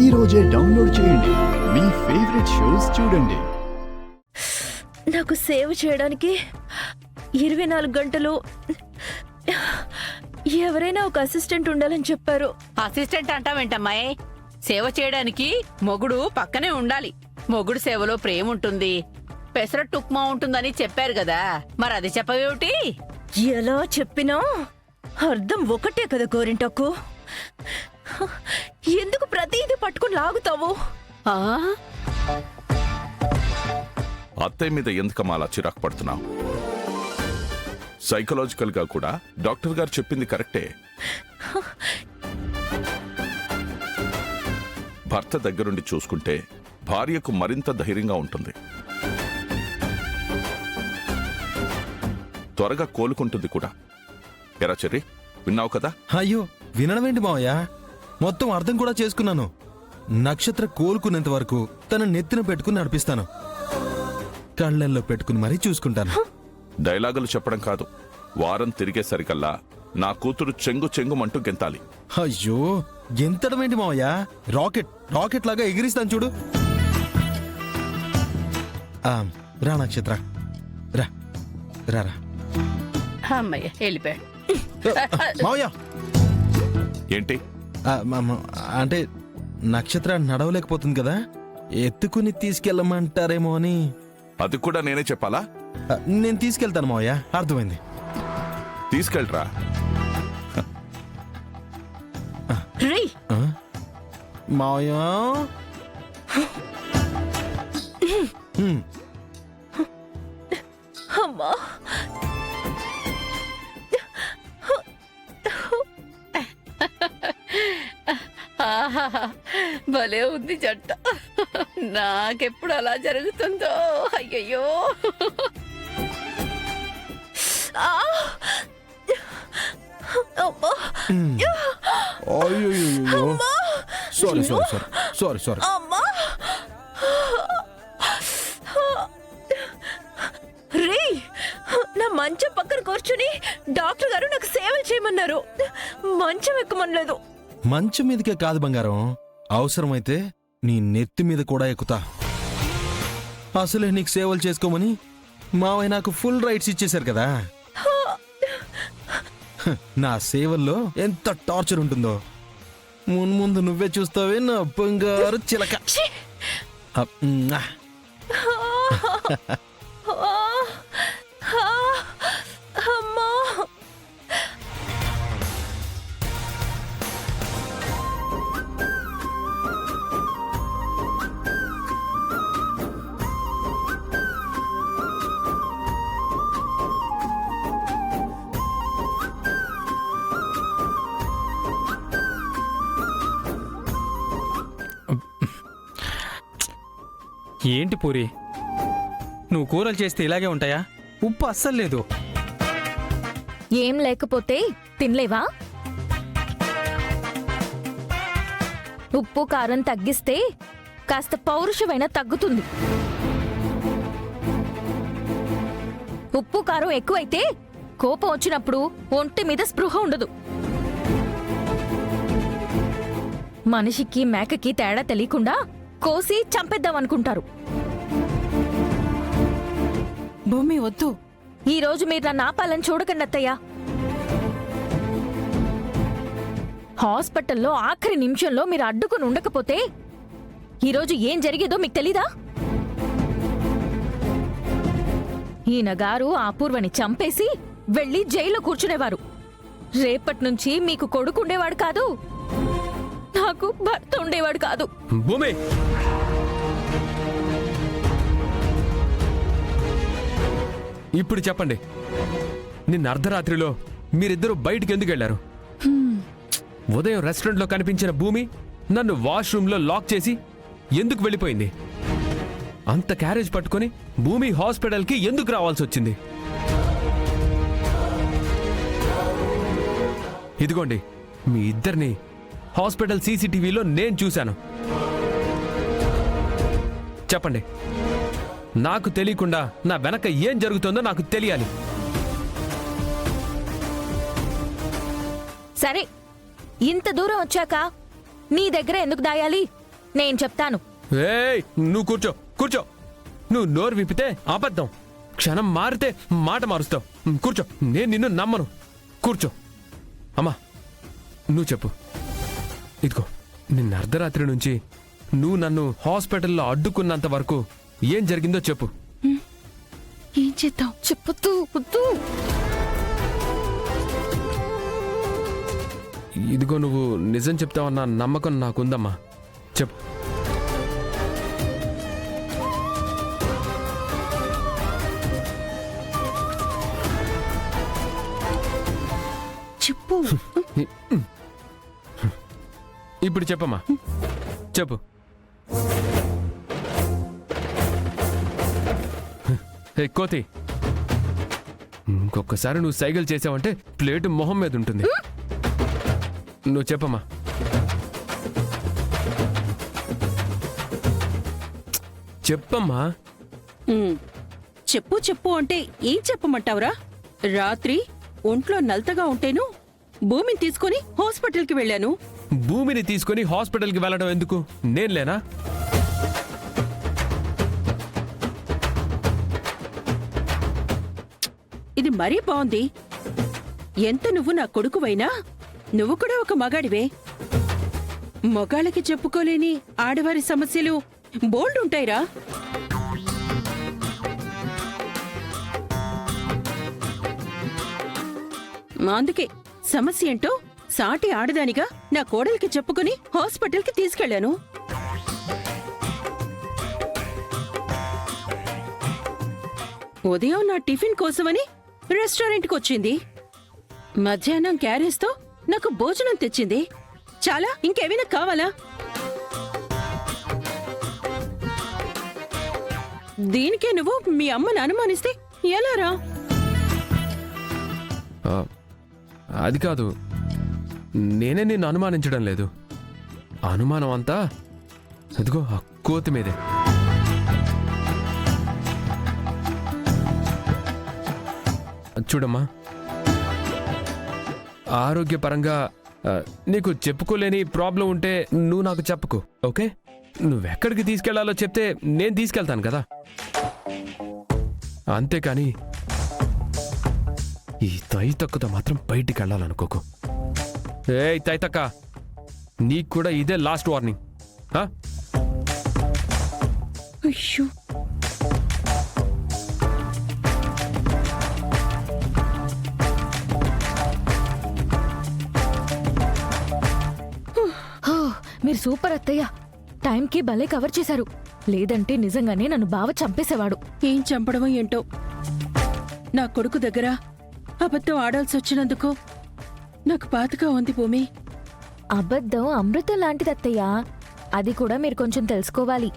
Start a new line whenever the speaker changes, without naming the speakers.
ఈ రోజే డౌన్లోడ్ చేయండి. మీ ఫేవరెట్ షోస్ చూడండి.
నాకు సేవ చేయడానికి 24 గంటలు ఎవరైనా ఒక అసిస్టెంట్ ఉండాలని చెప్పారు.
అసిస్టెంట్ అంటావేంటమ్మాయి? సేవ చేయడానికి మొగుడు పక్కనే ఉండాలి. మొగుడు సేవలో ప్రేమ ఉంటుంది, పెసరట్టు ఉప్మా ఉంటుందని చెప్పారు కదా, మరి అది చెప్పవేమిటి?
ఎలా చెప్పినా అర్థం ఒకటే కదా గోరింటాకు. ఎందుకు ప్రతిదీ పట్టుకుని లాగుతావు?
ఆ
అత్తయ్య మీద ఎందుకమ్మా అలా చిరాకు పడుతున్నావు? సైకలాజికల్ గా కూడా డాక్టర్ గారు చెప్పింది కరెక్టే. భర్త దగ్గరుండి చూసుకుంటే భార్యకు మరింత ధైర్యంగా ఉంటుంది, త్వరగా కోలుకుంటుంది కూడా. ఎరా చెర్రి, విన్నావు కదా?
అయ్యో, వినడమేంటి మావయ్య, మొత్తం అర్థం కూడా చేసుకున్నాను. నక్షత్ర కోలుకునేంత వరకు తన నెత్తిన పెట్టుకుని నడిపిస్తాను, కళ్ళల్లో పెట్టుకుని మరీ చూసుకుంటాను.
డైలాగులు చెప్పడం కాదు, వారం తిరిగేసరికల్లా నా కూతురు చెంగు చెంగుమంటూ గెంతాలి.
అయ్యో, గెంతడమేంటి మావయ్య, రాకెట్ లాగా ఎగిరిస్తాను చూడు. రా నక్షత్ర, రా రా రా.
అమ్మయ్య వెళ్ళిపోయాడు.
మావయ్య
ఏంటి?
అంటే నక్షత్ర నడవలేకపోతుంది కదా, ఎత్తుకుని తీసుకెళ్ళమంటారేమో అని.
అది కూడా నేనే చెప్పాలా?
నేను తీసుకెళ్తాను మావయ్య, అర్థమైంది.
తీసుకెళ్ళరా.
మావయ్య
అమ్మా,
భలే ఉంది జంట. నాకెప్పుడు అలా జరుగుతుందో. అయ్యయ్యో,
అమ్మా,
సారీ.
అమ్మా. రే, నా మంచం పక్కన కూర్చుని డాక్టర్ గారు నాకు సేవలు చేయమన్నారు. మంచం ఎక్కమనలేదు.
మంచం మీదకే కాదు బంగారం, అవసరమైతే నీ నెత్తి మీద కూడా ఎక్కుతా. అసలే నీకు సేవలు చేసుకోమని మావయ్య నాకు ఫుల్ రైట్స్ ఇచ్చేశారు కదా. నా సేవల్లో ఎంత టార్చర్ ఉంటుందో మున్ముందు నువ్వే చూస్తావే నా బంగారు చిలక.
అమ్మా,
ఏంటి పూరి, నువ్వు కూరలు చేస్తే ఇలాగే ఉంటాయా? ఉప్పు అస్సలు లేదు.
ఏం లేకపోతే తినలేవా? ఉప్పు కారం తగ్గిస్తే కాస్త పౌరుషమైనా తగ్గుతుంది. ఉప్పు కారం ఎక్కువైతే కోపం వచ్చినప్పుడు ఒంటి మీద స్పృహ ఉండదు. మనిషికి మేకకి తేడా తెలియకుండా కోసి చంపేద్దామనుకుంటారు.
భూమి వద్దు.
ఈరోజు మీరు నన్ను ఆపాలని చూడకండి అత్తయ్య. హాస్పిటల్లో ఆఖరి నిమిషంలో మీరు అడ్డుకుని ఉండకపోతే ఈరోజు ఏం జరిగేదో మీకు తెలీదా? ఈయన గారు అపూర్వని చంపేసి వెళ్లి జైల్లో కూర్చునేవారు. రేపటి నుంచి మీకు కొడుకుండేవాడు కాదు, నాకు భర్త ఉండేవాడు కాదు.
భూమి, ఇప్పుడు చెప్పండి, నిన్న అర్ధరాత్రిలో మీరిద్దరూ బయటికి ఎందుకు వెళ్లారు? ఉదయం రెస్టారెంట్లో కనిపించిన భూమి నన్ను వాష్రూమ్లో లాక్ చేసి ఎందుకు వెళ్ళిపోయింది? అంత క్యారేజ్ పట్టుకొని భూమి హాస్పిటల్కి ఎందుకు రావాల్సి వచ్చింది? ఇదిగోండి, మీ ఇద్దరిని హాస్పిటల్ సీసీటీవీలో నేను చూశాను. చెప్పండి, నాకు తెలియకుండా నా వెనక ఏం జరుగుతుందో నాకు తెలియాలి.
సరే, ఇంత దూరం వచ్చాక నీ దగ్గర ఎందుకు దాయాలి? నేను చెప్తాను.
ఏయ్ నువ్వు కూర్చో కూర్చో. నువ్వు నోరు విప్పితే అబద్ధం, క్షణం మారితే మాట మారుస్తావు. కూర్చో, నేను నిన్ను నమ్మను. కూర్చో. అమ్మా నువ్వు చెప్పు. ఇదిగో నిన్న అర్ధరాత్రి నుంచి నువ్వు నన్ను హాస్పిటల్లో అడ్డుకున్నంత వరకు ఏం జరిగిందో చెప్పు.
ఏం చేద్దాం?
చెప్పొద్దు వద్దు.
ఇదిగో నువ్వు నిజం చెప్తావన్న నమ్మకం నాకుందమ్మా. చెప్పు.
చెప్పు.
ఇప్పుడు చెప్పమ్మా, చెప్పు. హే కోతి, ఇంకొకసారి నువ్వు సైకిల్ చేసావంటే ప్లేటు మొహం మీద ఉంటుంది. నువ్వు చెప్పమ్మా. చెప్పమ్మా.
చెప్పు చెప్పు అంటే ఏం చెప్పమంటావురా? రాత్రి ఒంట్లో నల్తగా ఉంటేను భూమిని తీసుకుని హాస్పిటల్కి వెళ్ళాను.
భూమిని తీసుకుని హాస్పిటల్కి వెళ్ళడం ఎందుకు? నేను లేనా?
ఇది మరీ బాగుంది. ఎంత నువ్వు నా కొడుకువైనా నువ్వు కూడా ఒక మగాడివే. మగాళ్ళకి చెప్పుకోలేని ఆడవారి సమస్యలు బోల్డ్ ఉంటాయిరా. అందుకే సమస్య ఏంటో సాటి ఆడదానిగా నా కోడలికి చెప్పుకుని హాస్పిటల్కి తీసుకెళ్లాను. ఉదయం నా టిఫిన్ కోసమని రెస్టారెంట్కి వచ్చింది. మధ్యాహ్నం క్యారేజ్తో నాకు భోజనం తెచ్చింది. చాలా, ఇంకేమైనా కావాలా? దీనికే నువ్వు మీ అమ్మని అనుమానిస్తే ఎలారా?
ఆ, అది కాదు, నేనే నిన్ను అనుమానించడం లేదు. అనుమానం అంతా ఇదిగో ఆ కోతి మీదే. చూడమ్మా, ఆరోగ్యపరంగా నీకు చెప్పుకోలేని ప్రాబ్లం ఉంటే నువ్వు నాకు చెప్పుకో, ఓకే? నువ్వెక్కడికి తీసుకెళ్లాలో చెప్తే నేను తీసుకెళ్తాను కదా. అంతేకాని ఈ తైతక్కతో మాత్రం బయటికి వెళ్ళాలనుకోకు. ఏయ్ తైతక్క, నీకు కూడా ఇదే లాస్ట్ వార్నింగ్.
అయ్యో,
హో, మీరు సూపర్ అత్తయ్య. టైంకి భలే కవర్ చేశారు. లేదంటే నిజంగానే నన్ను బావ చంపేసేవాడు.
ఏం చంపడమో ఏంటో. నా కొడుకు దగ్గర అబద్ధం ఆడాల్సి వచ్చినందుకు నాకు బాధగా ఉంది భూమి.
అబద్ధం అమృతం లాంటిది అత్తయ్య. అది కూడా మీరు కొంచెం తెలుసుకోవాలి.